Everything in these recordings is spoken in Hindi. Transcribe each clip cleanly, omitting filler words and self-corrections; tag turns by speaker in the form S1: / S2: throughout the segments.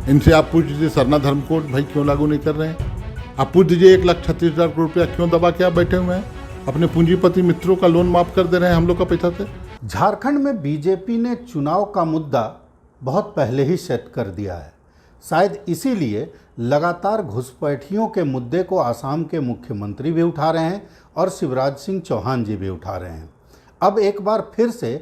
S1: इनसे आप पूछ लीजिए सरना धर्म कोड भाई क्यों लागू नहीं कर रहे हैं। आप पूछ दीजिए 1,36,000 करोड़ रुपया क्यों दबा के आप बैठे हुए हैं। अपने पूंजीपति मित्रों का लोन माफ कर दे रहे हैं हम लोग का पैसा से।
S2: झारखंड में बीजेपी ने चुनाव का मुद्दा बहुत पहले ही सेट कर दिया है। शायद इसीलिए लगातार घुसपैठियों के मुद्दे को आसाम के मुख्यमंत्री भी उठा रहे हैं और शिवराज सिंह चौहान जी भी उठा रहे हैं। अब एक बार फिर से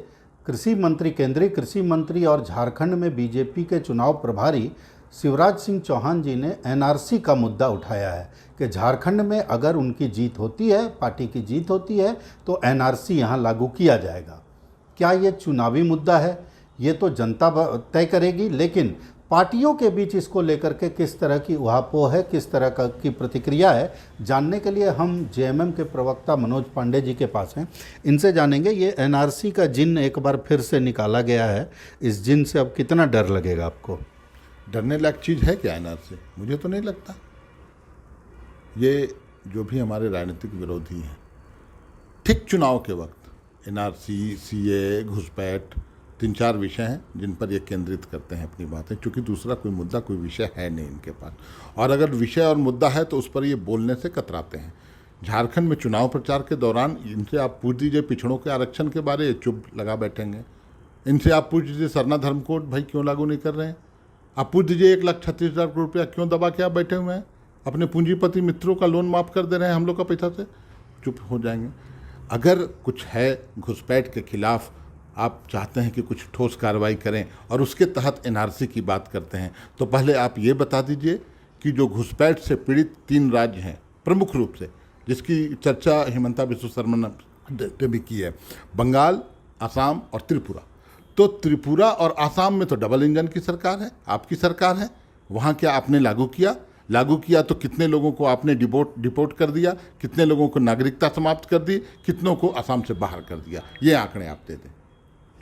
S2: कृषि मंत्री, केंद्रीय कृषि मंत्री और झारखंड में बीजेपी के चुनाव प्रभारी शिवराज सिंह चौहान जी ने एनआरसी का मुद्दा उठाया है कि झारखंड में अगर उनकी जीत होती है, पार्टी की जीत होती है, तो एनआरसी यहाँ लागू किया जाएगा। क्या ये चुनावी मुद्दा है, ये तो जनता तय करेगी, लेकिन पार्टियों के बीच इसको लेकर के किस तरह की उहापोह है, किस तरह की प्रतिक्रिया है, जानने के लिए हम जेएमएम के प्रवक्ता मनोज पांडे जी के पास हैं। इनसे जानेंगे ये एनआरसी का जिन एक बार फिर से निकाला गया है, इस जिन से अब कितना डर लगेगा आपको?
S1: डरने लायक चीज़ है क्या एनआरसी? मुझे तो नहीं लगता। ये जो भी हमारे राजनीतिक विरोधी हैं, ठीक चुनाव के वक्त एनआरसी, सीए, घुसपैठ 3-4 विषय हैं जिन पर ये केंद्रित करते हैं अपनी बातें, क्योंकि दूसरा कोई मुद्दा, कोई विषय है नहीं इनके पास। और अगर विषय और मुद्दा है तो उस पर ये बोलने से कतराते हैं। झारखंड में चुनाव प्रचार के दौरान इनसे आप पूछ दीजिए पिछड़ों के आरक्षण के बारे, चुप लगा बैठेंगे। इनसे आप पूछ दीजिए सरना धर्म कोड भाई क्यों लागू नहीं कर रहे हैं। आप पूछ दीजिए 1,36,000 करोड़ रुपया क्यों दबा के आप बैठे हुए हैं। अपने पूंजीपति मित्रों का लोन माफ कर दे रहे हैं हम लोग का पैसा से, चुप हो जाएंगे। अगर कुछ है घुसपैठ के खिलाफ, आप चाहते हैं कि कुछ ठोस कार्रवाई करें और उसके तहत एनआरसी की बात करते हैं, तो पहले आप ये बता दीजिए कि जो घुसपैठ से पीड़ित 3 राज्य हैं प्रमुख रूप से, जिसकी चर्चा हिमंता बिस्वा शर्मा ने भी की है, बंगाल, असम और त्रिपुरा। तो त्रिपुरा और असम में तो डबल इंजन की सरकार है, आपकी सरकार है। वहाँ क्या आपने लागू किया तो कितने लोगों को आपने डिपोर्ट कर दिया, कितने लोगों को नागरिकता समाप्त कर दी, कितनों को असम से बाहर कर दिया। ये आंकड़े आप दे दें।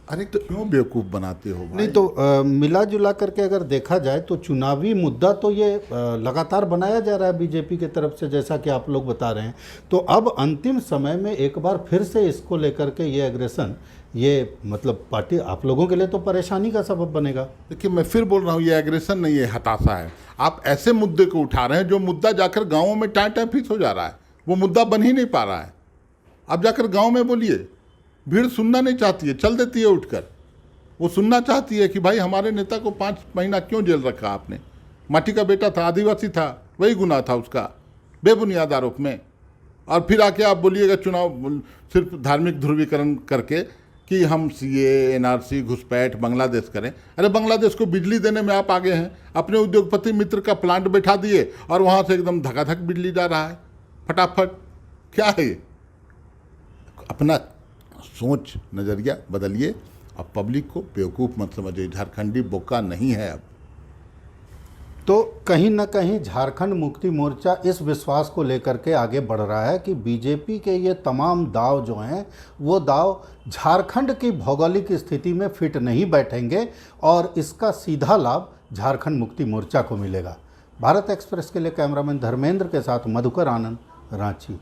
S1: अरे तो क्यों बेवकूफ़ बनाते हो भाई?
S2: नहीं तो मिला जुला करके अगर देखा जाए तो चुनावी मुद्दा तो ये लगातार बनाया जा रहा है बीजेपी की तरफ से, जैसा कि आप लोग बता रहे हैं। तो अब अंतिम समय में एक बार फिर से इसको लेकर के ये एग्रेशन, ये मतलब पार्टी आप लोगों के लिए तो परेशानी का सबब बनेगा।
S1: देखिए, मैं फिर बोल रहा हूँ, ये एग्रेशन नहीं, ये हताशा है। आप ऐसे मुद्दे को उठा रहे हैं जो मुद्दा जाकर गाँवों में टाँ फिक्स हो जा रहा है, वो मुद्दा बन ही नहीं पा रहा है। आप जाकर गाँव में बोलिए, भीड़ सुनना नहीं चाहती है, चल देती है उठकर। वो सुनना चाहती है कि भाई हमारे नेता को 5 महीना क्यों जेल रखा आपने, माटी का बेटा था, आदिवासी था, वही गुनाह था उसका, बेबुनियाद आरोप में। और फिर आके आप बोलिएगा चुनाव सिर्फ धार्मिक ध्रुवीकरण करके कि हम सीए, एनआरसी, घुसपैठ, बांग्लादेश करें। अरे बांग्लादेश को बिजली देने में आप आगे हैं, अपने उद्योगपति मित्र का प्लांट बैठा दिए और वहाँ से एकदम धकाधक बिजली जा रहा है फटाफट। क्या है ये? अपना सोच नज़रिया बदलिए। अब पब्लिक को बेवकूफ़ मत समझिए, झारखंडी बोका नहीं है अब।
S2: तो कहीं ना कहीं झारखंड मुक्ति मोर्चा इस विश्वास को लेकर के आगे बढ़ रहा है कि बीजेपी के ये तमाम दाव जो हैं वो दाव झारखंड की भौगोलिक स्थिति में फिट नहीं बैठेंगे और इसका सीधा लाभ झारखंड मुक्ति मोर्चा को मिलेगा। भारत एक्सप्रेस के लिए कैमरामैन धर्मेंद्र के साथ मधुकर आनंद, रांची।